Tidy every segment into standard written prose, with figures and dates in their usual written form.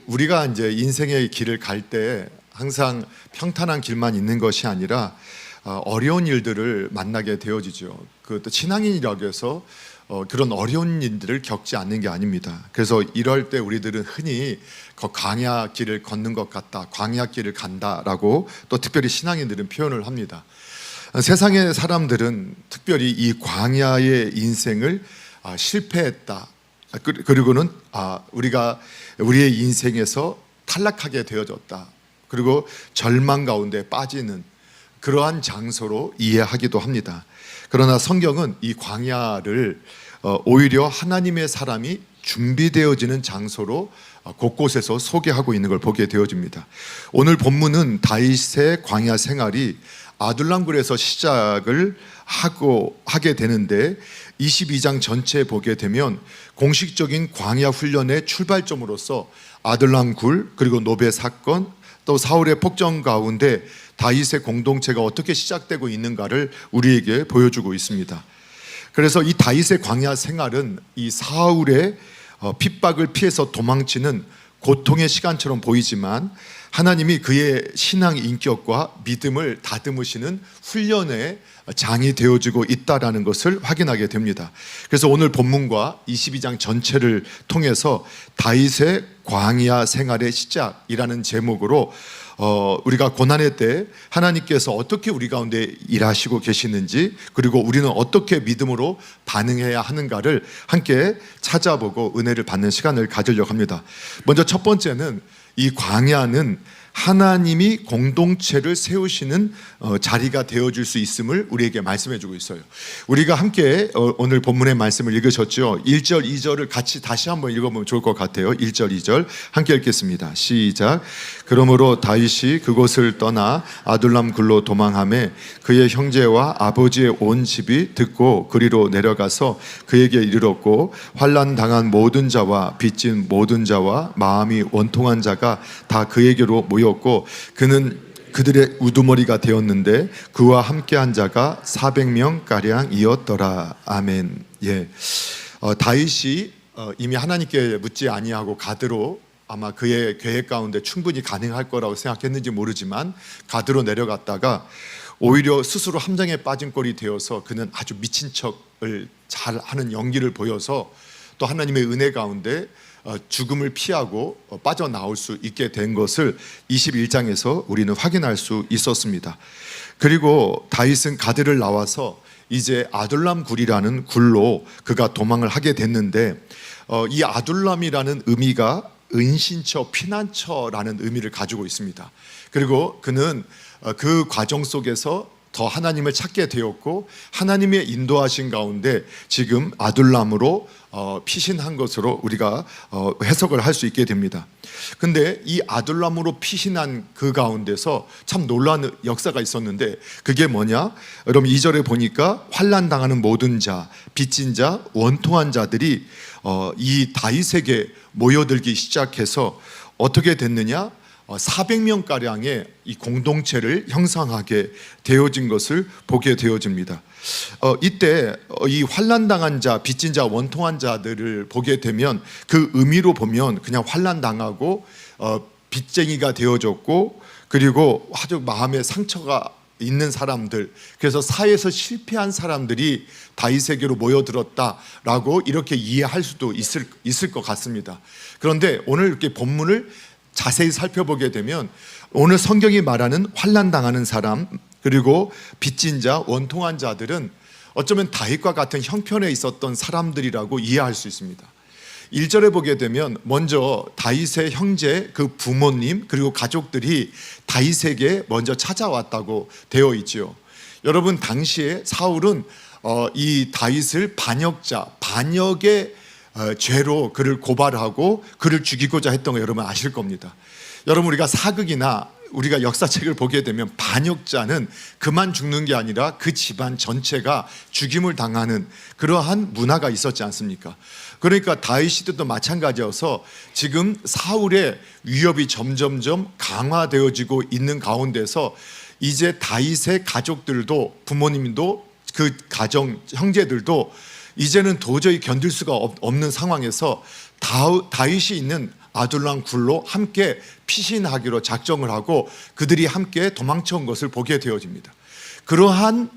우리가 이제 인생의 길을 갈 때 항상 평탄한 길만 있는 것이 아니라 어려운 일들을 만나게 되어지죠. 그것도 신앙인이라고 해서 그런 어려운 일들을 겪지 않는 게 아닙니다. 그래서 이럴 때 우리들은 흔히 광야 길을 걷는 것 같다, 광야 길을 간다라고 또 특별히 신앙인들은 표현을 합니다. 세상의 사람들은 특별히 이 광야의 인생을 실패했다, 그리고는 우리가 우리의 인생에서 탈락하게 되어졌다, 그리고 절망 가운데 빠지는 그러한 장소로 이해하기도 합니다. 그러나 성경은 이 광야를 오히려 하나님의 사람이 준비되어지는 장소로 곳곳에서 소개하고 있는 걸 보게 되어집니다. 오늘 본문은 다윗의 광야 생활이 아둘람굴에서 시작을 하게 되는데 22장 전체에 보게 되면 공식적인 광야 훈련의 출발점으로서 아둘람굴, 그리고 노베 사건, 또 사울의 폭정 가운데 다윗의 공동체가 어떻게 시작되고 있는가를 우리에게 보여주고 있습니다. 그래서 이 다윗의 광야 생활은 이 사울의 핍박을 피해서 도망치는 고통의 시간처럼 보이지만 하나님이 그의 신앙 인격과 믿음을 다듬으시는 훈련의 장이 되어지고 있다는 것을 확인하게 됩니다. 그래서 오늘 본문과 22장 전체를 통해서 다윗의 광야 생활의 시작이라는 제목으로 우리가 고난의 때 하나님께서 어떻게 우리 가운데 일하시고 계시는지, 그리고 우리는 어떻게 믿음으로 반응해야 하는가를 함께 찾아보고 은혜를 받는 시간을 가지려고 합니다. 먼저 첫 번째는 이 광야는 하나님이 공동체를 세우시는 자리가 되어줄 수 있음을 우리에게 말씀해 주고 있어요. 우리가 함께 오늘 본문의 말씀을 읽으셨죠. 1절 2절을 같이 다시 한번 읽어보면 좋을 것 같아요. 1절 2절 함께 읽겠습니다. 시작. 그러므로 다윗이 그곳을 떠나 아둘람 굴로 도망하매 그의 형제와 아버지의 온 집이 듣고 그리로 내려가서 그에게 이르렀고, 환난 당한 모든 자와 빚진 모든 자와 마음이 원통한 자가 다 그에게로 모였고, 그는 그들의 우두머리가 되었는데 그와 함께한 자가 400명 가량이었더라. 아멘. 예, 다윗이 이미 하나님께 묻지 아니하고 가드로, 아마 그의 계획 가운데 충분히 가능할 거라고 생각했는지 모르지만 가드로 내려갔다가 오히려 스스로 함정에 빠진 꼴이 되어서 그는 아주 미친 척을 잘하는 연기를 보여서 또 하나님의 은혜 가운데 죽음을 피하고 빠져나올 수 있게 된 것을 21장에서 우리는 확인할 수 있었습니다. 그리고 다윗은 가드를 나와서 이제 아둘람 굴이라는 굴로 그가 도망을 하게 됐는데, 이 아둘람이라는 의미가 은신처, 피난처라는 의미를 가지고 있습니다. 그리고 그는 그 과정 속에서 더 하나님을 찾게 되었고, 하나님의 인도하신 가운데 지금 아둘람으로 피신한 것으로 우리가 해석을 할 수 있게 됩니다. 근데 이 아둘람으로 피신한 그 가운데서 참 놀라운 역사가 있었는데, 그게 뭐냐? 여러분 2절에 보니까 환난 당하는 모든 자, 빚진 자, 원통한 자들이 이 다윗에게 모여들기 시작해서 어떻게 됐느냐? 400명가량의 이 공동체를 형성하게 되어진 것을 보게 되어집니다. 이때 이 환난당한 자, 빚진 자, 원통한 자들을 보게 되면 그 의미로 보면 그냥 환난당하고 빚쟁이가 되어졌고, 그리고 아주 마음에 상처가 있는 사람들, 그래서 사회에서 실패한 사람들이 다윗에게로 모여들었다라고 이렇게 이해할 수도 있을 것 같습니다. 그런데 오늘 이렇게 본문을 자세히 살펴보게 되면 오늘 성경이 말하는 환난 당하는 사람, 그리고 빚진 자, 원통한 자들은 어쩌면 다윗과 같은 형편에 있었던 사람들이라고 이해할 수 있습니다. 1절에 보게 되면 먼저 다윗의 형제, 그 부모님, 그리고 가족들이 다윗에게 먼저 찾아왔다고 되어 있지요. 여러분, 당시에 사울은 이 다윗을 반역의 죄로 그를 고발하고 그를 죽이고자 했던 거 여러분 아실 겁니다. 여러분, 우리가 사극이나 우리가 역사책을 보게 되면 반역자는 그만 죽는 게 아니라 그 집안 전체가 죽임을 당하는 그러한 문화가 있었지 않습니까? 그러니까 다윗 때도 마찬가지여서 지금 사울의 위협이 점점점 강화되어지고 있는 가운데서 이제 다윗의 가족들도, 부모님도, 그 가정 형제들도 이제는 도저히 견딜 수가 없는 상황에서 다윗이 있는 아둘람 굴로 함께 피신하기로 작정을 하고 그들이 함께 도망쳐온 것을 보게 되어집니다.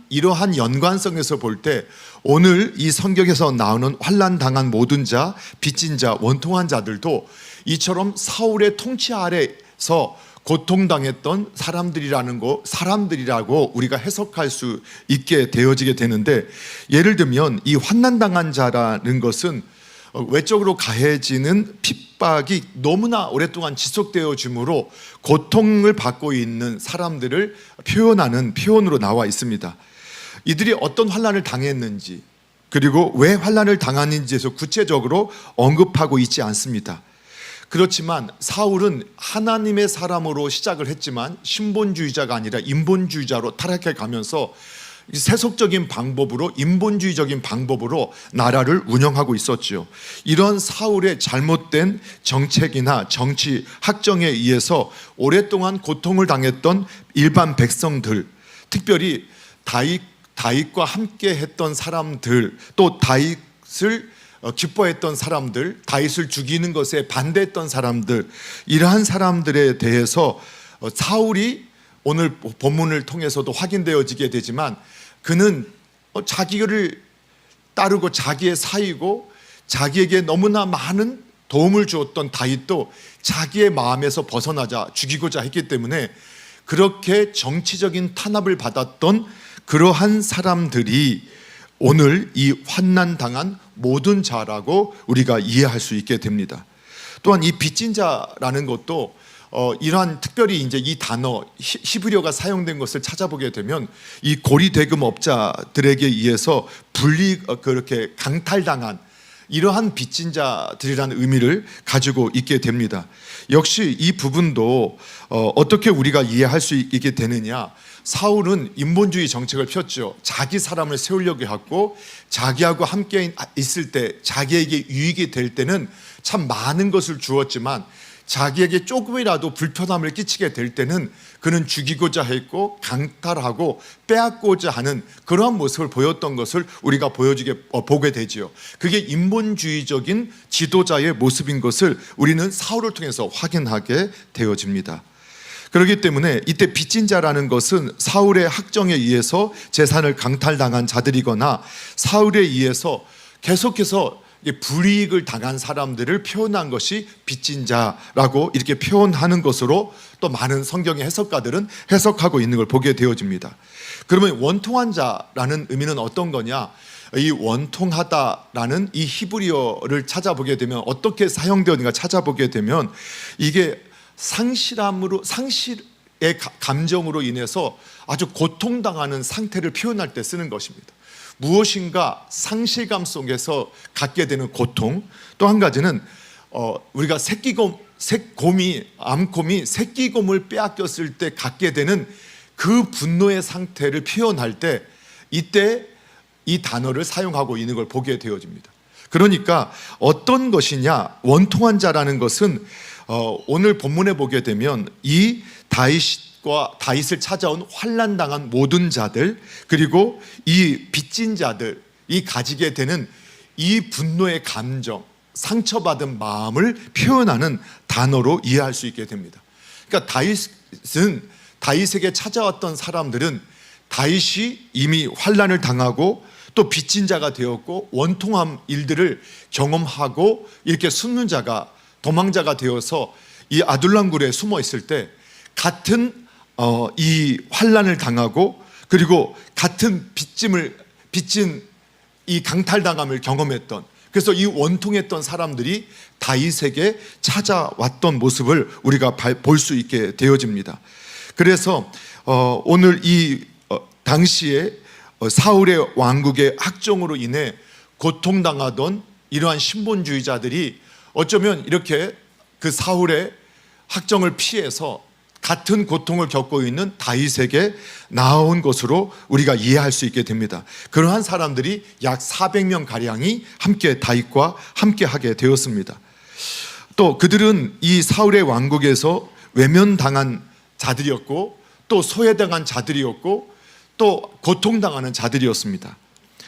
이러한 연관성에서 볼 때 오늘 이 성경에서 나오는 환난 당한 모든 자, 빚진 자, 원통한 자들도 이처럼 사울의 통치 아래서 고통당했던 사람들이라고 우리가 해석할 수 있게 되어지게 되는데, 예를 들면 이 환난 당한 자라는 것은 외적으로 가해지는 핍박이 너무나 오랫동안 지속되어짐으로 고통을 받고 있는 사람들을 표현하는 표현으로 나와 있습니다. 이들이 어떤 환난을 당했는지, 그리고 왜 환난을 당하는지에서 구체적으로 언급하고 있지 않습니다. 그렇지만 사울은 하나님의 사람으로 시작을 했지만 신본주의자가 아니라 인본주의자로 타락해 가면서 세속적인 방법으로, 인본주의적인 방법으로 나라를 운영하고 있었죠. 이런 사울의 잘못된 정책이나 정치 학정에 의해서 오랫동안 고통을 당했던 일반 백성들, 특별히 다윗과 함께 했던 사람들, 또 다윗을 기뻐했던 사람들, 다윗을 죽이는 것에 반대했던 사람들, 이러한 사람들에 대해서 사울이 오늘 본문을 통해서도 확인되어지게 되지만, 그는 자기를 따르고 자기의 사이고 자기에게 너무나 많은 도움을 주었던 다윗도 자기의 마음에서 벗어나자 죽이고자 했기 때문에 그렇게 정치적인 탄압을 받았던 그러한 사람들이 오늘 이 환난 당한 모든 자라고 우리가 이해할 수 있게 됩니다. 또한 이 빚진 자라는 것도 이러한, 특별히 이제 이 단어 히브리어가 사용된 것을 찾아보게 되면 이 고리대금업자들에게 의해서 그렇게 강탈당한 이러한 빚진 자들이라는 의미를 가지고 있게 됩니다. 역시 이 부분도 어떻게 우리가 이해할 수 있게 되느냐, 사울은 인본주의 정책을 폈죠. 자기 사람을 세우려고 했고, 자기하고 함께 있을 때, 자기에게 유익이 될 때는 참 많은 것을 주었지만 자기에게 조금이라도 불편함을 끼치게 될 때는 그는 죽이고자 했고 강탈하고 빼앗고자 하는 그러한 모습을 보였던 것을 우리가 보게 되지요. 그게 인본주의적인 지도자의 모습인 것을 우리는 사울을 통해서 확인하게 되어집니다. 그렇기 때문에 이때 빚진 자라는 것은 사울의 학정에 의해서 재산을 강탈당한 자들이거나 사울에 의해서 계속해서 불이익을 당한 사람들을 표현한 것이 빚진 자라고 이렇게 표현하는 것으로 또 많은 성경의 해석가들은 해석하고 있는 걸 보게 되어집니다. 그러면 원통한 자라는 의미는 어떤 거냐? 이 원통하다라는 이 히브리어를 찾아보게 되면 어떻게 사용되었는가 찾아보게 되면 이게 상실의 감정으로 인해서 아주 고통당하는 상태를 표현할 때 쓰는 것입니다. 무엇인가 상실감 속에서 갖게 되는 고통, 또 한 가지는 우리가 암곰이 새끼곰을 빼앗겼을 때 갖게 되는 그 분노의 상태를 표현할 때 이때 이 단어를 사용하고 있는 걸 보게 되어집니다. 그러니까 어떤 것이냐, 원통한 자라는 것은 오늘 본문에 보게 되면 이 다윗을 찾아온 환난당한 모든 자들, 그리고 이 빚진 자들이 가지게 되는 이 분노의 감정, 상처받은 마음을 표현하는 단어로 이해할 수 있게 됩니다. 그러니까 다윗에게 찾아왔던 사람들은 다윗이 이미 환난을 당하고 또 빚진 자가 되었고 원통한 일들을 경험하고 이렇게 숨는 자가, 도망자가 되어서 이 아둘람 굴에 숨어 있을 때 같은 이 환난을 당하고 그리고 같은 빚진 이 강탈당함을 경험했던, 그래서 이 원통했던 사람들이 다윗에게 찾아왔던 모습을 우리가 볼 수 있게 되어집니다. 그래서 오늘 이 당시에 사울의 왕국의 학정으로 인해 고통당하던 이러한 신본주의자들이 어쩌면 이렇게 그 사울의 학정을 피해서 같은 고통을 겪고 있는 다윗에게 나온 것으로 우리가 이해할 수 있게 됩니다. 그러한 사람들이 약 400명 가량이 함께 다윗과 함께 하게 되었습니다. 또 그들은 이 사울의 왕국에서 외면당한 자들이었고 또 소외당한 자들이었고 또 고통당하는 자들이었습니다.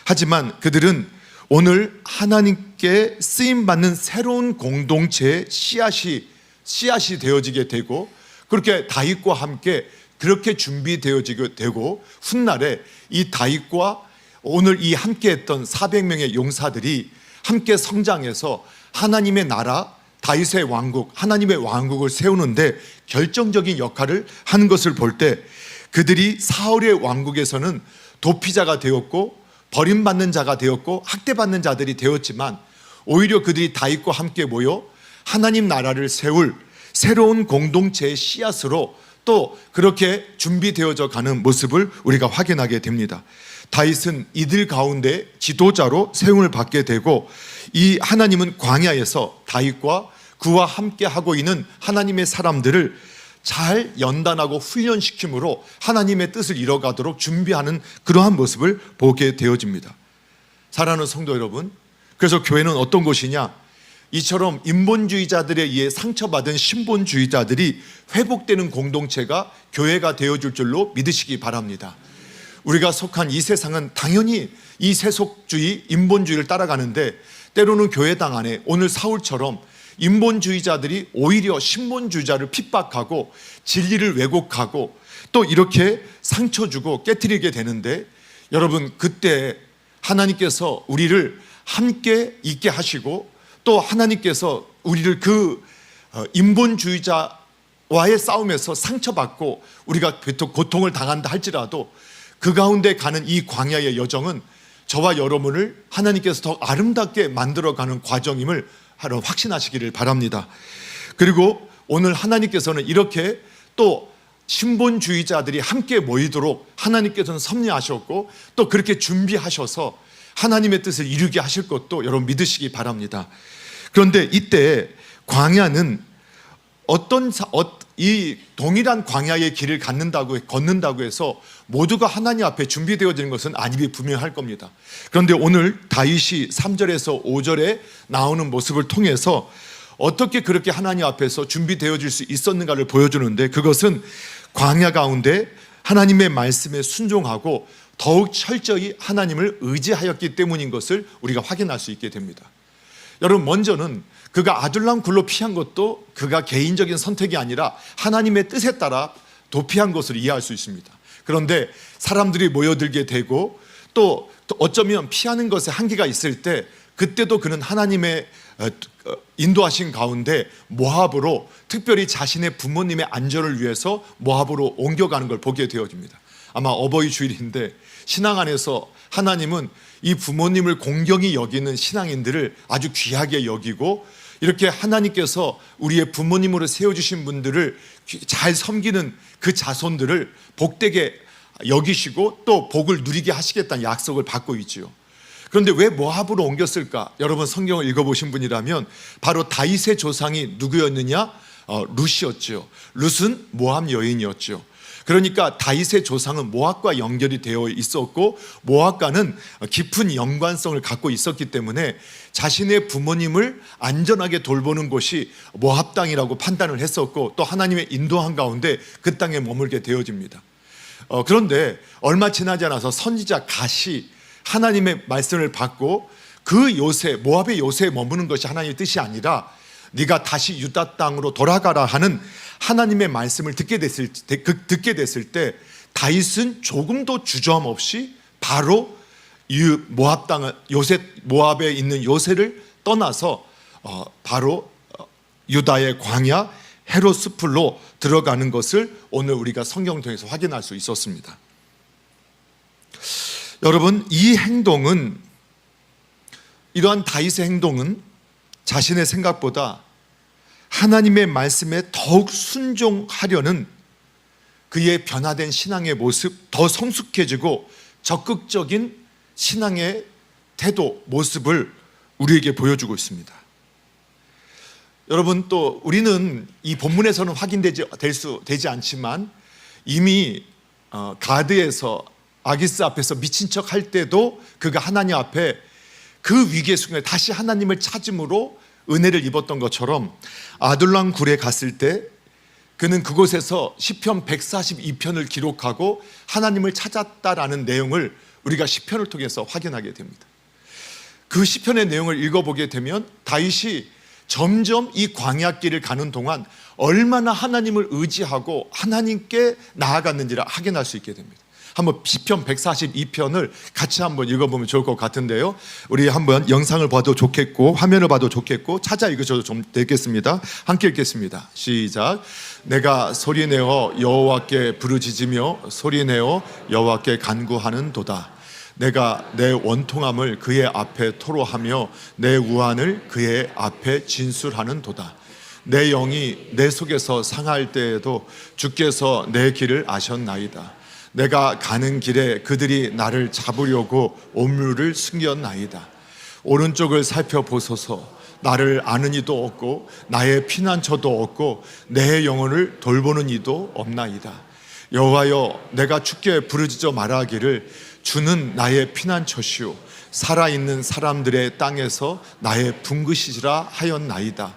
하지만 그들은 오늘 하나님께 쓰임받는 새로운 공동체의 씨앗이 되어지게 되고, 그렇게 다윗과 함께 그렇게 준비되어지게 되고, 훗날에 이 다윗과 오늘 이 함께했던 400명의 용사들이 함께 성장해서 하나님의 나라, 다윗의 왕국, 하나님의 왕국을 세우는데 결정적인 역할을 하는 것을 볼 때, 그들이 사울의 왕국에서는 도피자가 되었고 버림받는 자가 되었고 학대받는 자들이 되었지만, 오히려 그들이 다윗과 함께 모여 하나님 나라를 세울 새로운 공동체의 씨앗으로 또 그렇게 준비되어져 가는 모습을 우리가 확인하게 됩니다. 다윗은 이들 가운데 지도자로 세움을 받게 되고, 이 하나님은 광야에서 다윗과 그와 함께 하고 있는 하나님의 사람들을 잘 연단하고 훈련시킴으로 하나님의 뜻을 이뤄가도록 준비하는 그러한 모습을 보게 되어집니다. 사랑하는 성도 여러분, 그래서 교회는 어떤 곳이냐? 이처럼 인본주의자들에 의해 상처받은 신본주의자들이 회복되는 공동체가 교회가 되어줄 줄로 믿으시기 바랍니다. 우리가 속한 이 세상은 당연히 이 세속주의, 인본주의를 따라가는데, 때로는 교회당 안에 오늘 사울처럼 인본주의자들이 오히려 신본주의자를 핍박하고 진리를 왜곡하고 또 이렇게 상처 주고 깨트리게 되는데, 여러분, 그때 하나님께서 우리를 함께 있게 하시고 또 하나님께서 우리를 그 인본주의자와의 싸움에서 상처받고 우리가 고통을 당한다 할지라도 그 가운데 가는 이 광야의 여정은 저와 여러분을 하나님께서 더 아름답게 만들어가는 과정임을 확신하시기를 바랍니다. 그리고 오늘 하나님께서는 이렇게 또 신본주의자들이 함께 모이도록 하나님께서는 섭리하셨고 또 그렇게 준비하셔서 하나님의 뜻을 이루게 하실 것도 여러분 믿으시기 바랍니다. 그런데 이때 광야는 이 동일한 광야의 길을 걷는다고 해서 모두가 하나님 앞에 준비되어지는 것은 아님이 분명할 겁니다. 그런데 오늘 다윗이 3절에서 5절에 나오는 모습을 통해서 어떻게 그렇게 하나님 앞에서 준비되어질 수 있었는가를 보여주는데, 그것은 광야 가운데 하나님의 말씀에 순종하고 더욱 철저히 하나님을 의지하였기 때문인 것을 우리가 확인할 수 있게 됩니다. 여러분, 먼저는 그가 아둘람 굴로 피한 것도 그가 개인적인 선택이 아니라 하나님의 뜻에 따라 도피한 것을 이해할 수 있습니다. 그런데 사람들이 모여들게 되고 또 어쩌면 피하는 것에 한계가 있을 때, 그때도 그는 하나님의 인도하신 가운데 모압으로, 특별히 자신의 부모님의 안전을 위해서 모압으로 옮겨가는 걸 보게 되어집니다. 아마 어버이 주일인데 신앙 안에서 하나님은 이 부모님을 공경히 여기는 신앙인들을 아주 귀하게 여기고, 이렇게 하나님께서 우리의 부모님으로 세워주신 분들을 잘 섬기는 그 자손들을 복되게 여기시고 또 복을 누리게 하시겠다는 약속을 받고 있지요. 그런데 왜 모압으로 옮겼을까? 여러분 성경을 읽어보신 분이라면 바로 다윗의 조상이 누구였느냐? 룻이었죠. 룻은 모압 여인이었죠. 그러니까 다윗의 조상은 모압과 연결이 되어 있었고 모압과는 깊은 연관성을 갖고 있었기 때문에 자신의 부모님을 안전하게 돌보는 곳이 모압 땅이라고 판단을 했었고, 또 하나님의 인도한 가운데 그 땅에 머물게 되어집니다. 그런데 얼마 지나지 않아서 선지자 갓이 하나님의 말씀을 받고 그 요새, 모압의 요새에 머무는 것이 하나님의 뜻이 아니라 네가 다시 유다 땅으로 돌아가라 하는 하나님의 말씀을 듣게 됐을 때 다윗은 조금도 주저함 없이 바로 모압 땅을, 모압에 있는 요새를 떠나서 바로 유다의 광야 헤롯 숲으로 들어가는 것을 오늘 우리가 성경 통해서 확인할 수 있었습니다. 여러분, 이 행동은, 이러한 다윗의 행동은 자신의 생각보다 하나님의 말씀에 더욱 순종하려는 그의 변화된 신앙의 모습, 더 성숙해지고 적극적인 신앙의 태도, 모습을 우리에게 보여주고 있습니다. 여러분, 또 우리는 이 본문에서는 되지 않지만 이미 가드에서 아기스 앞에서 미친 척 할 때도 그가 하나님 앞에 그 위기의 순간에 다시 하나님을 찾음으로 은혜를 입었던 것처럼 아둘람 굴에 갔을 때 그는 그곳에서 시편 142편을 기록하고 하나님을 찾았다라는 내용을 우리가 시편을 통해서 확인하게 됩니다. 그 시편의 내용을 읽어보게 되면 다윗이 점점 이 광야길을 가는 동안 얼마나 하나님을 의지하고 하나님께 나아갔는지를 확인할 수 있게 됩니다. 한번 시편 142편을 같이 한번 읽어보면 좋을 것 같은데요, 우리 한번 영상을 봐도 좋겠고 화면을 봐도 좋겠고 찾아 읽으셔도 좀 되겠습니다. 함께 읽겠습니다. 시작. 내가 소리내어 여호와께 부르짖으며 소리내어 여호와께 간구하는도다. 내가 내 원통함을 그의 앞에 토로하며 내 우환을 그의 앞에 진술하는도다. 내 영이 내 속에서 상할 때에도 주께서 내 길을 아셨나이다. 내가 가는 길에 그들이 나를 잡으려고 온물을 숨겼나이다. 오른쪽을 살펴보소서. 나를 아는 이도 없고 나의 피난처도 없고 내 영혼을 돌보는 이도 없나이다. 여호와여, 내가 주께 부르짖어 말하기를 주는 나의 피난처시오 살아있는 사람들의 땅에서 나의 분깃이라 하였나이다.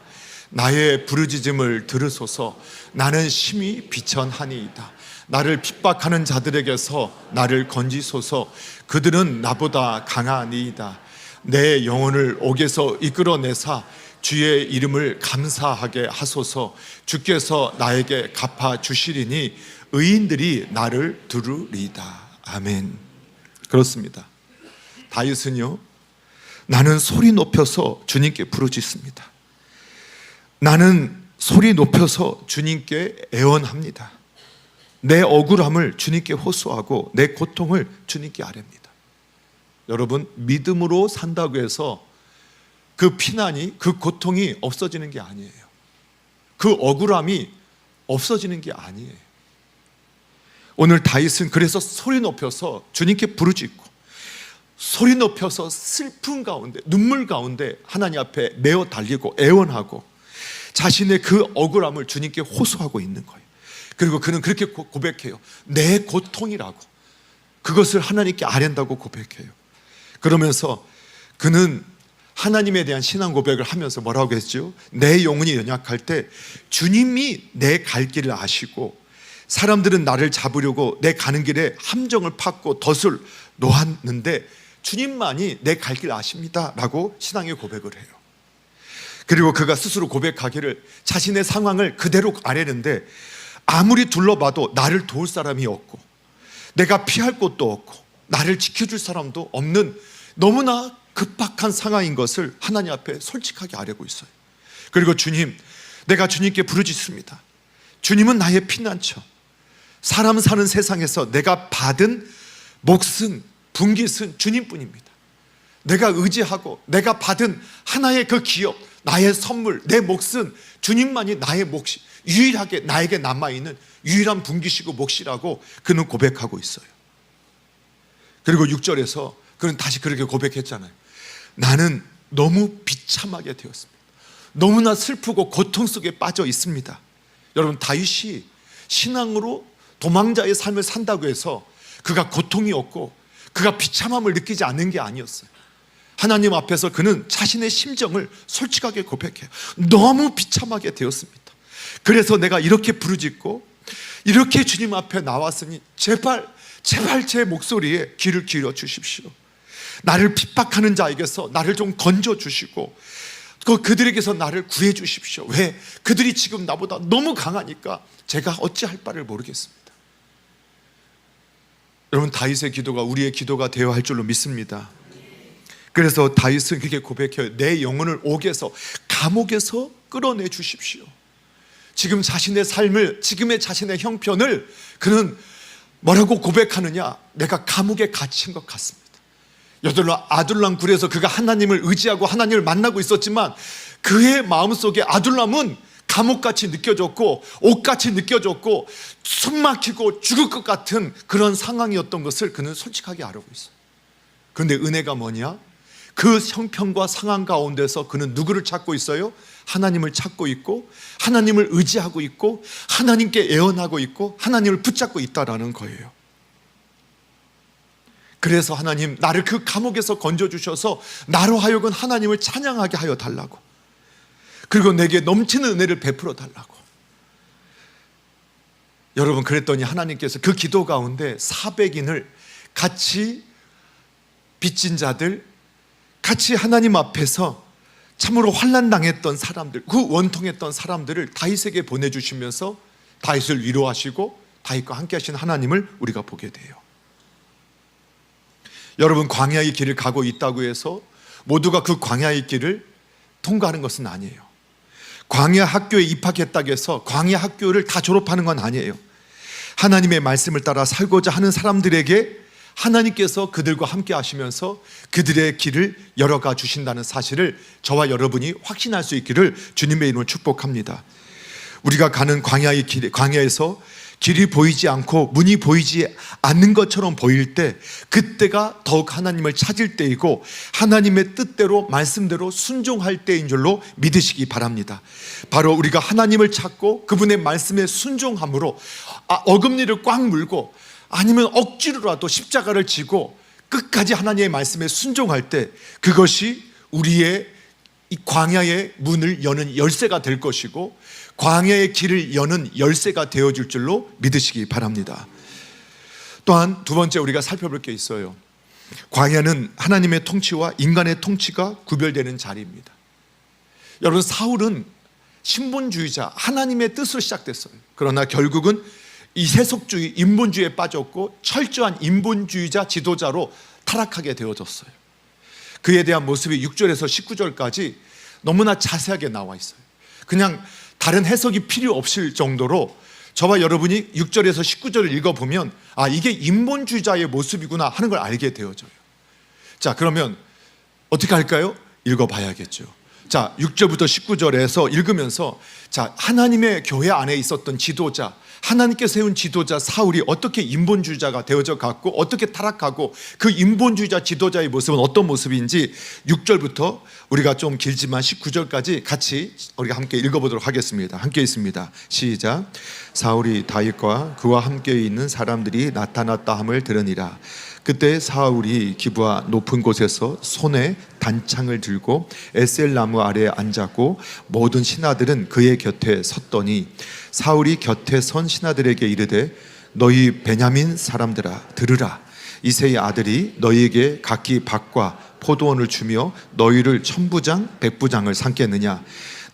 나의 부르짖음을 들으소서. 나는 심히 비천하니이다. 나를 핍박하는 자들에게서 나를 건지소서. 그들은 나보다 강하니이다. 내 영혼을 옥에서 이끌어내사 주의 이름을 감사하게 하소서. 주께서 나에게 갚아 주시리니 의인들이 나를 들으리이다. 아멘. 그렇습니다. 다윗은요, 나는 소리 높여서 주님께 부르짖습니다. 나는 소리 높여서 주님께 애원합니다. 내 억울함을 주님께 호소하고 내 고통을 주님께 아뢰입니다. 여러분, 믿음으로 산다고 해서 그 피난이, 그 고통이 없어지는 게 아니에요. 그 억울함이 없어지는 게 아니에요. 오늘 다윗은 그래서 소리 높여서 주님께 부르짖고 소리 높여서 슬픔 가운데, 눈물 가운데 하나님 앞에 메어 달리고 애원하고 자신의 그 억울함을 주님께 호소하고 있는 거예요. 그리고 그는 그렇게 고백해요. 내 고통이라고, 그것을 하나님께 아랜다고 고백해요. 그러면서 그는 하나님에 대한 신앙 고백을 하면서 뭐라고 했죠? 내 영혼이 연약할 때 주님이 내 갈 길을 아시고 사람들은 나를 잡으려고 내 가는 길에 함정을 팠고 덫을 놓았는데 주님만이 내 갈 길 아십니다 라고 신앙의 고백을 해요. 그리고 그가 스스로 고백하기를 자신의 상황을 그대로 아뢰는데 아무리 둘러봐도 나를 도울 사람이 없고 내가 피할 곳도 없고 나를 지켜줄 사람도 없는 너무나 급박한 상황인 것을 하나님 앞에 솔직하게 아뢰고 있어요. 그리고 주님, 내가 주님께 부르짖습니다. 주님은 나의 피난처. 사람 사는 세상에서 내가 받은 몫은, 분깃은 주님뿐입니다. 내가 의지하고 내가 받은 하나의 그 기업, 나의 선물, 내 몫은 주님만이 나의 몫이 유일하게 나에게 남아있는 유일한 분깃이고 몫이라고 그는 고백하고 있어요. 그리고 6절에서 그는 다시 그렇게 고백했잖아요. 나는 너무 비참하게 되었습니다. 너무나 슬프고 고통 속에 빠져 있습니다. 여러분, 다윗이 신앙으로 도망자의 삶을 산다고 해서 그가 고통이 없고 그가 비참함을 느끼지 않는 게 아니었어요. 하나님 앞에서 그는 자신의 심정을 솔직하게 고백해요. 너무 비참하게 되었습니다. 그래서 내가 이렇게 부르짖고 이렇게 주님 앞에 나왔으니 제발 제 목소리에 귀를 기울여 주십시오. 나를 핍박하는 자에게서 나를 좀 건져 주시고 그들에게서 나를 구해 주십시오. 왜? 그들이 지금 나보다 너무 강하니까 제가 어찌할 바를 모르겠습니다. 여러분, 다윗의 기도가 우리의 기도가 되어야 할 줄로 믿습니다. 그래서 다윗은 그렇게 고백해요. 내 영혼을 옥에서, 감옥에서 끌어내 주십시오. 지금 자신의 삶을, 지금의 자신의 형편을 그는 뭐라고 고백하느냐? 내가 감옥에 갇힌 것 같습니다. 아둘람 굴에서 그가 하나님을 의지하고 하나님을 만나고 있었지만 그의 마음속에 아둘람은 감옥같이 느껴졌고 옥같이 느껴졌고 숨막히고 죽을 것 같은 그런 상황이었던 것을 그는 솔직하게 알고 있어요. 그런데 은혜가 뭐냐? 그 형편과 상황 가운데서 그는 누구를 찾고 있어요? 하나님을 찾고 있고 하나님을 의지하고 있고 하나님께 애원하고 있고 하나님을 붙잡고 있다라는 거예요. 그래서 하나님, 나를 그 감옥에서 건져주셔서 나로 하여금 하나님을 찬양하게 하여 달라고, 그리고 내게 넘치는 은혜를 베풀어 달라고. 여러분, 그랬더니 하나님께서 그 기도 가운데 400인을 같이 빚진 자들, 같이 하나님 앞에서 참으로 환난 당했던 사람들, 그 원통했던 사람들을 다윗에게 보내주시면서 다윗을 위로하시고 다윗과 함께 하신 하나님을 우리가 보게 돼요. 여러분, 광야의 길을 가고 있다고 해서 모두가 그 광야의 길을 통과하는 것은 아니에요. 광야 학교에 입학했다고 해서 광야 학교를 다 졸업하는 건 아니에요. 하나님의 말씀을 따라 살고자 하는 사람들에게 하나님께서 그들과 함께 하시면서 그들의 길을 열어가 주신다는 사실을 저와 여러분이 확신할 수 있기를 주님의 이름으로 축복합니다. 우리가 가는 광야의 길, 광야에서 길이 보이지 않고 문이 보이지 않는 것처럼 보일 때, 그때가 더욱 하나님을 찾을 때이고 하나님의 뜻대로 말씀대로 순종할 때인 줄로 믿으시기 바랍니다. 바로 우리가 하나님을 찾고 그분의 말씀에 순종함으로 어금니를 꽉 물고 아니면 억지로라도 십자가를 지고 끝까지 하나님의 말씀에 순종할 때, 그것이 우리의 이 광야의 문을 여는 열쇠가 될 것이고 광야의 길을 여는 열쇠가 되어줄 줄로 믿으시기 바랍니다. 또한 두 번째 우리가 살펴볼 게 있어요. 광야는 하나님의 통치와 인간의 통치가 구별되는 자리입니다. 여러분, 사울은 신분주의자, 하나님의 뜻으로 시작됐어요. 그러나 결국은 이 세속주의, 인본주의에 빠졌고 철저한 인본주의자 지도자로 타락하게 되어졌어요. 그에 대한 모습이 6절에서 19절까지 너무나 자세하게 나와 있어요. 그냥 다른 해석이 필요 없을 정도로 저와 여러분이 6절에서 19절을 읽어보면 이게 인본주의자의 모습이구나 하는 걸 알게 되어져요. 자, 그러면 어떻게 할까요? 읽어봐야겠죠. 자, 6절부터 19절에서 읽으면서, 자, 하나님의 교회 안에 있었던 지도자, 하나님께서 세운 지도자 사울이 어떻게 인본주의자가 되어져 갔고 어떻게 타락하고 그 인본주의자 지도자의 모습은 어떤 모습인지 6절부터 우리가 좀 길지만 19절까지 같이 우리가 함께 읽어보도록 하겠습니다. 함께 있습니다. 시작. 사울이 다윗과 그와 함께 있는 사람들이 나타났다 함을 들으니라. 그때 사울이 기브아 높은 곳에서 손에 단창을 들고 에셀 나무 아래에 앉았고 모든 신하들은 그의 곁에 섰더니 사울이 곁에 선 신하들에게 이르되 너희 베냐민 사람들아 들으라. 이새의 아들이 너희에게 각기 밭과 포도원을 주며 너희를 천부장 백부장을 삼겠느냐.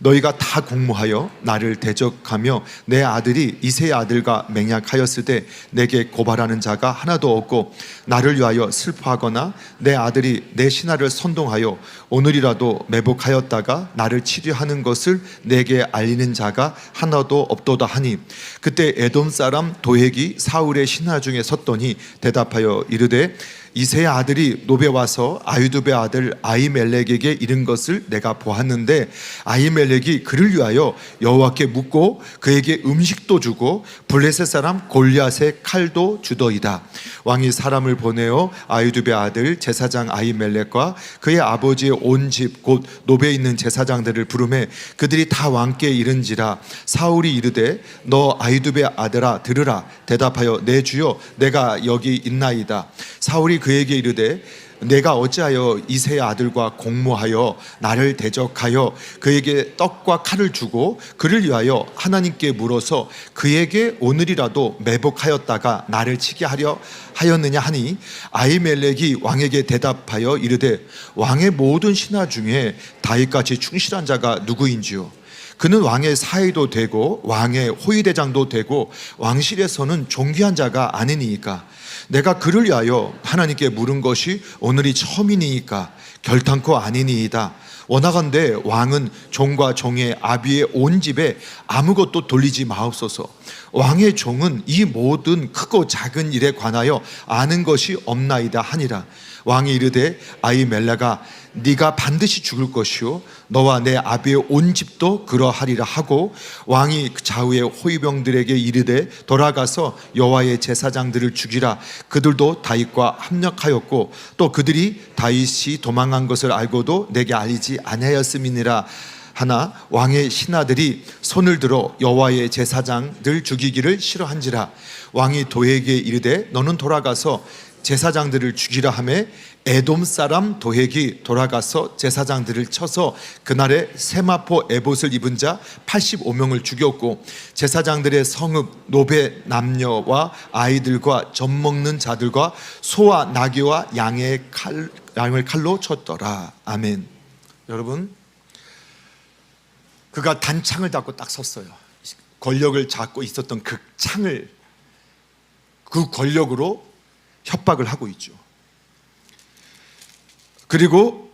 너희가 다 공모하여 나를 대적하며 내 아들이 이새의 아들과 맹약하였을 때 내게 고발하는 자가 하나도 없고 나를 위하여 슬퍼하거나 내 아들이 내 신하를 선동하여 오늘이라도 매복하였다가 나를 치료하는 것을 내게 알리는 자가 하나도 없도다 하니, 그때 에돔 사람 도액이 사울의 신하 중에 섰더니 대답하여 이르되 이새의 아들이 노베 와서 아히두베 아들 아히멜렉에게 이른 것을 내가 보았는데 아히멜렉이 그를 위하여 여호와께 묻고 그에게 음식도 주고 블레셋 사람 골리앗의 칼도 주더이다. 왕이 사람을 보내어 아히두베 아들 제사장 아히멜렉과 그의 아버지의 온 집 곧 노베에 있는 제사장들을 부르매 그들이 다 왕께 이른지라. 사울이 이르되 너 아히두베 아들아 들으라. 대답하여 내 주여 내가 여기 있나이다. 사울이 그에게 이르되 내가 어찌하여 이새의 아들과 공모하여 나를 대적하여 그에게 떡과 칼을 주고 그를 위하여 하나님께 물어서 그에게 오늘이라도 매복하였다가 나를 치게 하려 하였느냐 하니, 아히멜렉이 왕에게 대답하여 이르되 왕의 모든 신하 중에 다윗같이 충실한 자가 누구인지요. 그는 왕의 사위도 되고 왕의 호위대장도 되고 왕실에서는 존귀한 자가 아니니까. 내가 그를 위하여 하나님께 물은 것이 오늘이 처음이니까 결탄코 아니니이다. 원하건대 왕은 종과 종의 아비의 온 집에 아무것도 돌리지 마옵소서. 왕의 종은 이 모든 크고 작은 일에 관하여 아는 것이 없나이다 하니라. 왕이 이르되 아히멜렉아 네가 반드시 죽을 것이요 너와 내 아비의 온 집도 그러하리라 하고, 왕이 좌우의 호위병들에게 이르되 돌아가서 여호와의 제사장들을 죽이라. 그들도 다윗과 합력하였고 또 그들이 다윗이 도망한 것을 알고도 내게 알리지 아니하였음이니라 하나, 왕의 신하들이 손을 들어 여호와의 제사장들 죽이기를 싫어한지라. 왕이 도에게 이르되 너는 돌아가서 제사장들을 죽이라 하매 에돔 사람 도액이 돌아가서 제사장들을 쳐서 그날에 세마포 에봇을 입은 자 85명을 죽였고 제사장들의 성읍 노베 남녀와 아이들과 젖 먹는 자들과 소와 나귀와 양을 칼로 쳤더라. 아멘. 여러분, 그가 단창을 잡고 딱 섰어요. 권력을 잡고 있었던 그 창을, 그 권력으로 협박을 하고 있죠. 그리고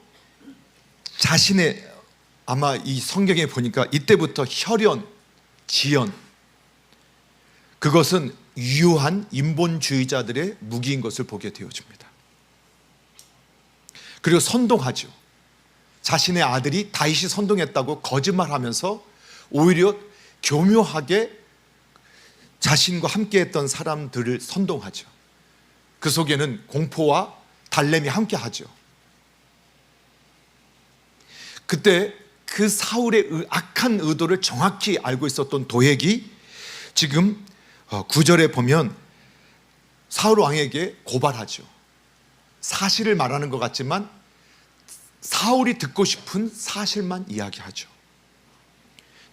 자신의, 아마 이 성경에 보니까 이때부터 혈연, 지연, 그것은 유효한 인본주의자들의 무기인 것을 보게 되어집니다. 그리고 선동하죠. 자신의 아들이 다윗이 선동했다고 거짓말하면서 오히려 교묘하게 자신과 함께했던 사람들을 선동하죠. 그 속에는 공포와 달램이 함께하죠. 그때 그 사울의 악한 의도를 정확히 알고 있었던 도액이 지금 9절에 보면 사울 왕에게 고발하죠. 사실을 말하는 것 같지만 사울이 듣고 싶은 사실만 이야기하죠.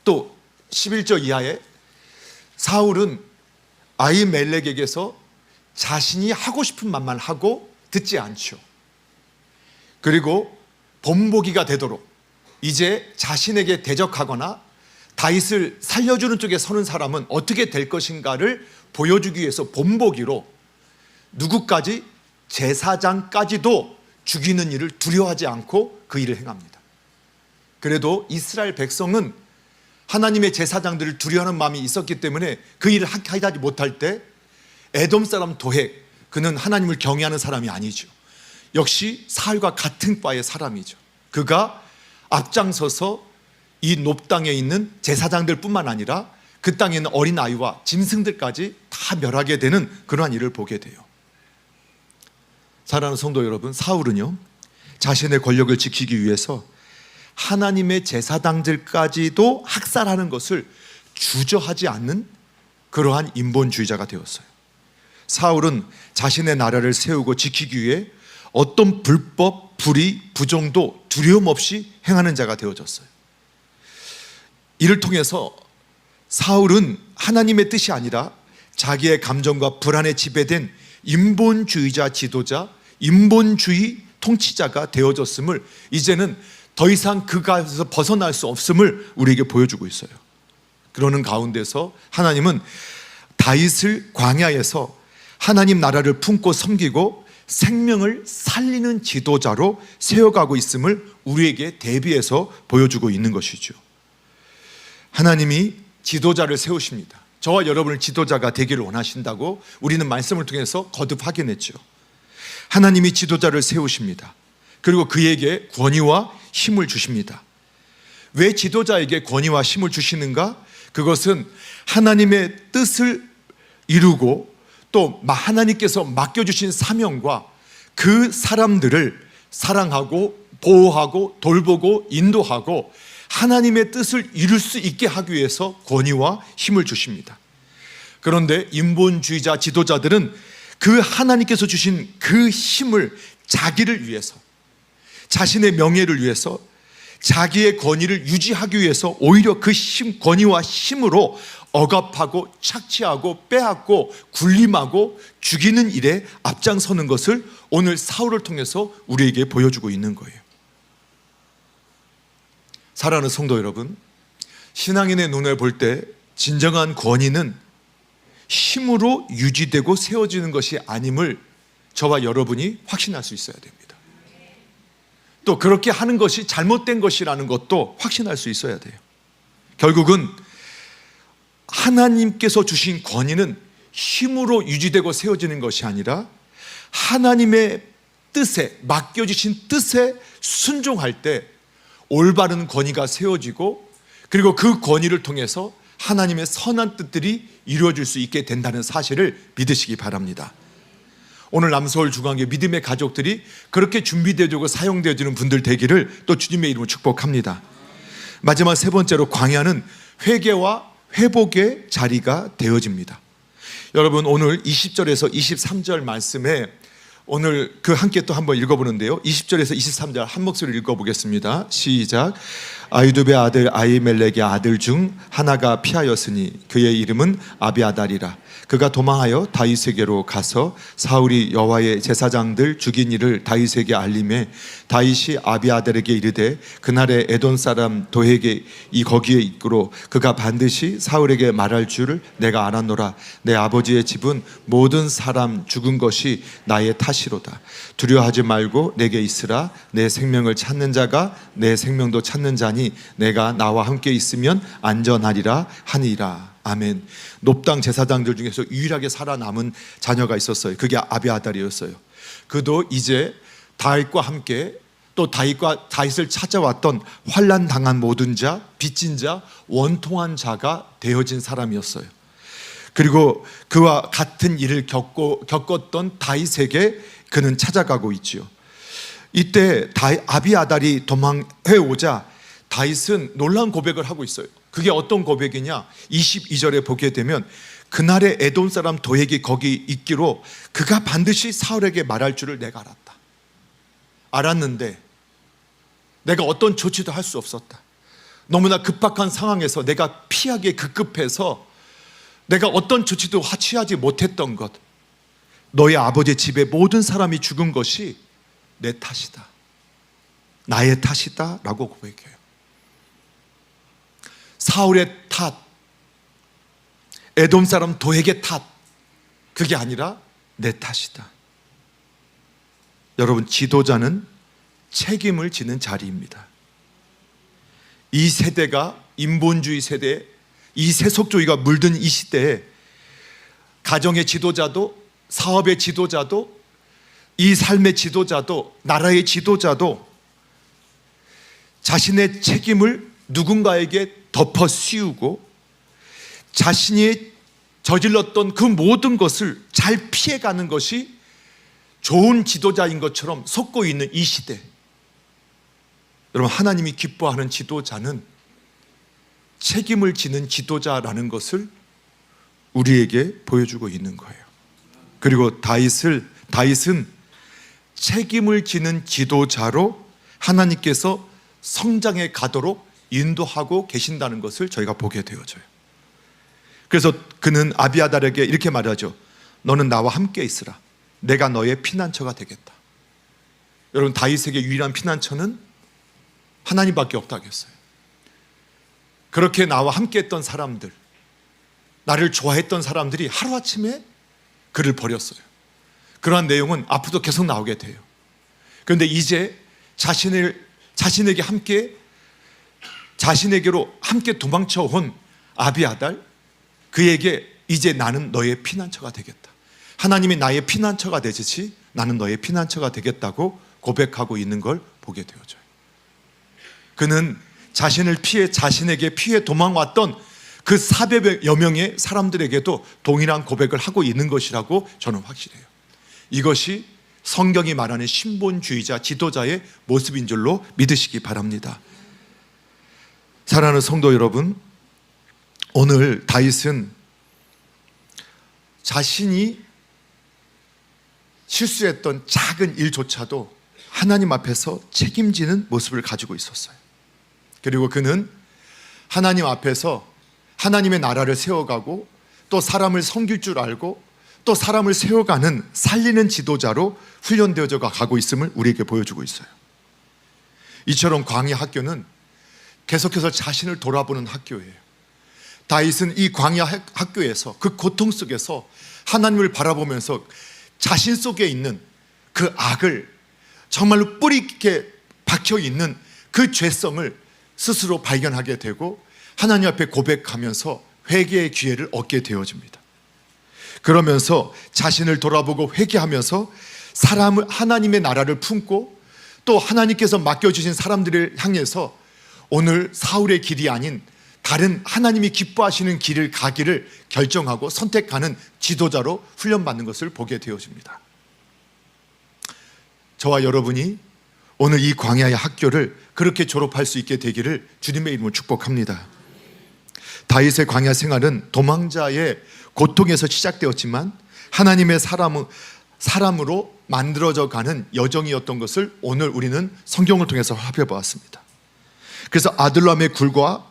또 11절 이하에 사울은 아히멜렉에게서 자신이 하고 싶은 말만 하고 듣지 않죠. 그리고 본보기가 되도록 이제 자신에게 대적하거나 다윗을 살려주는 쪽에 서는 사람은 어떻게 될 것인가를 보여주기 위해서 본보기로 누구까지, 제사장까지도 죽이는 일을 두려워하지 않고 그 일을 행합니다. 그래도 이스라엘 백성은 하나님의 제사장들을 두려워하는 마음이 있었기 때문에 그 일을 하지 못할 때 에돔 사람 도액, 그는 하나님을 경외하는 사람이 아니죠. 역시 사울과 같은 과의 사람이죠. 그가 앞장서서 이 높 땅에 있는 제사장들 뿐만 아니라 그 땅에 있는 어린아이와 짐승들까지 다 멸하게 되는 그러한 일을 보게 돼요. 사랑하는 성도 여러분, 사울은요, 자신의 권력을 지키기 위해서 하나님의 제사장들까지도 학살하는 것을 주저하지 않는 그러한 인본주의자가 되었어요. 사울은 자신의 나라를 세우고 지키기 위해 어떤 불법, 불의, 부정도 두려움 없이 행하는 자가 되어졌어요. 이를 통해서 사울은 하나님의 뜻이 아니라 자기의 감정과 불안에 지배된 인본주의자 지도자, 인본주의 통치자가 되어졌음을, 이제는 더 이상 그 가에서 벗어날 수 없음을 우리에게 보여주고 있어요. 그러는 가운데서 하나님은 다윗을 광야에서 하나님 나라를 품고 섬기고 생명을 살리는 지도자로 세워가고 있음을 우리에게 대비해서 보여주고 있는 것이죠. 하나님이 지도자를 세우십니다. 저와 여러분을 지도자가 되기를 원하신다고 우리는 말씀을 통해서 거듭 확인했죠. 하나님이 지도자를 세우십니다. 그리고 그에게 권위와 힘을 주십니다. 왜 지도자에게 권위와 힘을 주시는가? 그것은 하나님의 뜻을 이루고 또 하나님께서 맡겨주신 사명과 그 사람들을 사랑하고 보호하고 돌보고 인도하고 하나님의 뜻을 이룰 수 있게 하기 위해서 권위와 힘을 주십니다. 그런데 인본주의자 지도자들은 그 하나님께서 주신 그 힘을 자기를 위해서, 자신의 명예를 위해서, 자기의 권위를 유지하기 위해서 오히려 그 힘, 권위와 힘으로 억압하고 착취하고 빼앗고 군림하고 죽이는 일에 앞장서는 것을 오늘 사울을 통해서 우리에게 보여주고 있는 거예요. 사랑하는 성도 여러분, 신앙인의 눈에 볼 때 진정한 권위는 힘으로 유지되고 세워지는 것이 아님을 저와 여러분이 확신할 수 있어야 됩니다. 또 그렇게 하는 것이 잘못된 것이라는 것도 확신할 수 있어야 돼요. 결국은 하나님께서 주신 권위는 힘으로 유지되고 세워지는 것이 아니라 하나님의 뜻에, 맡겨주신 뜻에 순종할 때 올바른 권위가 세워지고, 그리고 그 권위를 통해서 하나님의 선한 뜻들이 이루어질 수 있게 된다는 사실을 믿으시기 바랍니다. 오늘 남서울 중앙교회 믿음의 가족들이 그렇게 준비되어지고 사용되어지는 분들 되기를 또 주님의 이름으로 축복합니다. 마지막 세 번째로, 광야는 회개와 회복의 자리가 되어집니다. 여러분, 오늘 20절에서 23절 말씀에 오늘 그 함께 또 한번 읽어보는데요. 20절에서 23절 한 목소리로 읽어보겠습니다. 시작. 아히두베의 아들 아히멜렉의 아들 중 하나가 피하였으니 그의 이름은 아비아달이라. 그가 도망하여 다윗에게로 가서 사울이 여호와의 제사장들 죽인 일을 다윗에게 알림해 다윗이 아비아달에게 이르되 그날에 에돔 사람 도에게 이 거기에 있고 그가 반드시 사울에게 말할 줄을 내가 알았노라. 내 아버지의 집은 모든 사람 죽은 것이 나의 탓이로다. 두려워하지 말고 내게 있으라. 내 생명을 찾는 자가 내 생명도 찾는 자니 내가 나와 함께 있으면 안전하리라 하니라. 아멘. 높당 제사장들 중에서 유일하게 살아남은 자녀가 있었어요. 그게 아비아달이었어요. 그도 이제 다윗과 함께 또 다윗을 찾아왔던 환난 당한 모든 자, 빚진 자, 원통한 자가 되어진 사람이었어요. 그리고 그와 같은 일을 겪었던 다윗에게 그는 찾아가고 있지요. 이때 아비아달이 도망해 오자 다윗은 놀라운 고백을 하고 있어요. 그게 어떤 고백이냐? 22절에 보게 되면 그날에 에돔 사람 도액이 거기 있기로 그가 반드시 사울에게 말할 줄을 내가 알았다. 알았는데 내가 어떤 조치도 할 수 없었다. 너무나 급박한 상황에서 내가 피하기에 급급해서 내가 어떤 조치도 취하지 못했던 것, 너의 아버지 집에 모든 사람이 죽은 것이 내 탓이다. 나의 탓이다 라고 고백해요. 사울의 탓, 에돔 사람 도액의 탓, 그게 아니라 내 탓이다. 여러분, 지도자는 책임을 지는 자리입니다. 이 세대가 인본주의 세대, 이 세속주의가 물든 이 시대에 가정의 지도자도, 사업의 지도자도, 이 삶의 지도자도, 나라의 지도자도 자신의 책임을 누군가에게 덮어 씌우고 자신이 저질렀던 그 모든 것을 잘 피해가는 것이 좋은 지도자인 것처럼 속고 있는 이 시대, 여러분, 하나님이 기뻐하는 지도자는 책임을 지는 지도자라는 것을 우리에게 보여주고 있는 거예요. 그리고 다윗은 책임을 지는 지도자로 하나님께서 성장해 가도록 인도하고 계신다는 것을 저희가 보게 되어져요. 그래서 그는 아비아달에게 이렇게 말하죠. 너는 나와 함께 있으라. 내가 너의 피난처가 되겠다. 여러분, 다윗에게 유일한 피난처는 하나님밖에 없다겠어요. 그렇게 나와 함께 했던 사람들, 나를 좋아했던 사람들이 하루아침에 그를 버렸어요. 그러한 내용은 앞으로도 계속 나오게 돼요. 그런데 이제 자신에게로 함께 도망쳐 온 아비아달, 그에게 이제 나는 너의 피난처가 되겠다. 하나님이 나의 피난처가 되듯이 나는 너의 피난처가 되겠다고 고백하고 있는 걸 보게 되어져요. 그는 자신에게 피해 도망왔던 그 400여 명의 사람들에게도 동일한 고백을 하고 있는 것이라고 저는 확실해요. 이것이 성경이 말하는 신본주의자 지도자의 모습인 줄로 믿으시기 바랍니다. 사랑하는 성도 여러분, 오늘 다윗은 자신이 실수했던 작은 일조차도 하나님 앞에서 책임지는 모습을 가지고 있었어요. 그리고 그는 하나님 앞에서 하나님의 나라를 세워가고 또 사람을 섬길 줄 알고 또 사람을 세워가는 살리는 지도자로 훈련되어져 가고 있음을 우리에게 보여주고 있어요. 이처럼 광야 학교는 계속해서 자신을 돌아보는 학교예요. 다윗은 이 광야 학교에서 그 고통 속에서 하나님을 바라보면서 자신 속에 있는 그 악을, 정말로 뿌리 깊게 박혀 있는 그 죄성을 스스로 발견하게 되고 하나님 앞에 고백하면서 회개의 기회를 얻게 되어집니다. 그러면서 자신을 돌아보고 회개하면서 하나님의 나라를 품고 또 하나님께서 맡겨주신 사람들을 향해서 오늘 사울의 길이 아닌 다른 하나님이 기뻐하시는 길을 가기를 결정하고 선택하는 지도자로 훈련받는 것을 보게 되어집니다. 저와 여러분이 오늘 이 광야의 학교를 그렇게 졸업할 수 있게 되기를 주님의 이름으로 축복합니다. 다윗의 광야 생활은 도망자의 고통에서 시작되었지만 하나님의 사람으로 만들어져 가는 여정이었던 것을 오늘 우리는 성경을 통해서 살펴보았습니다. 그래서 아둘람의 굴과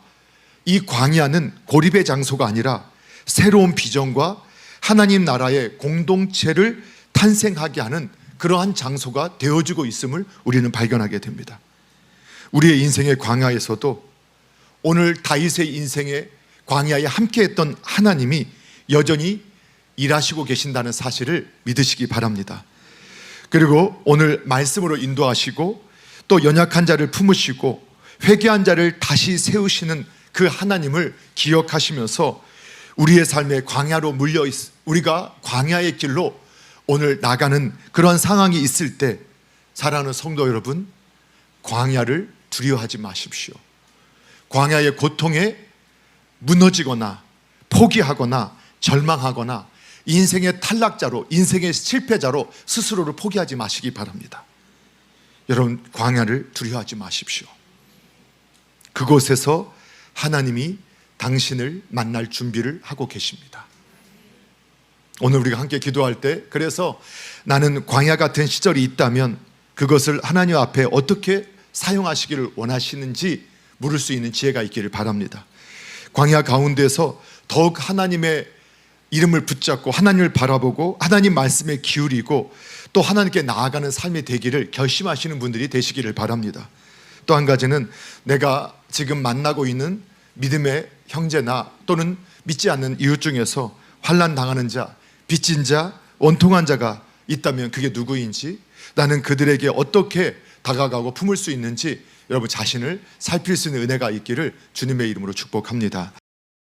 이 광야는 고립의 장소가 아니라 새로운 비전과 하나님 나라의 공동체를 탄생하게 하는 그러한 장소가 되어지고 있음을 우리는 발견하게 됩니다. 우리의 인생의 광야에서도 오늘 다윗의 인생의 광야에 함께했던 하나님이 여전히 일하시고 계신다는 사실을 믿으시기 바랍니다. 그리고 오늘 말씀으로 인도하시고 또 연약한 자를 품으시고 회개한 자를 다시 세우시는 그 하나님을 기억하시면서 우리의 삶의 광야로 우리가 광야의 길로 오늘 나가는 그런 상황이 있을 때 사랑하는 성도 여러분, 광야를 두려워하지 마십시오. 광야의 고통에 무너지거나 포기하거나 절망하거나 인생의 탈락자로, 인생의 실패자로 스스로를 포기하지 마시기 바랍니다. 여러분, 광야를 두려워하지 마십시오. 그곳에서 하나님이 당신을 만날 준비를 하고 계십니다. 오늘 우리가 함께 기도할 때, 그래서 나는 광야 같은 시절이 있다면 그것을 하나님 앞에 어떻게 사용하시기를 원하시는지 물을 수 있는 지혜가 있기를 바랍니다. 광야 가운데서 더욱 하나님의 이름을 붙잡고 하나님을 바라보고 하나님 말씀에 기울이고 또 하나님께 나아가는 삶이 되기를 결심하시는 분들이 되시기를 바랍니다. 또 한 가지는 내가 지금 만나고 있는 믿음의 형제나 또는 믿지 않는 이웃 중에서 환난 당하는 자, 빚진 자, 원통한 자가 있다면 그게 누구인지, 나는 그들에게 어떻게 다가가고 품을 수 있는지 여러분 자신을 살필 수 있는 은혜가 있기를 주님의 이름으로 축복합니다.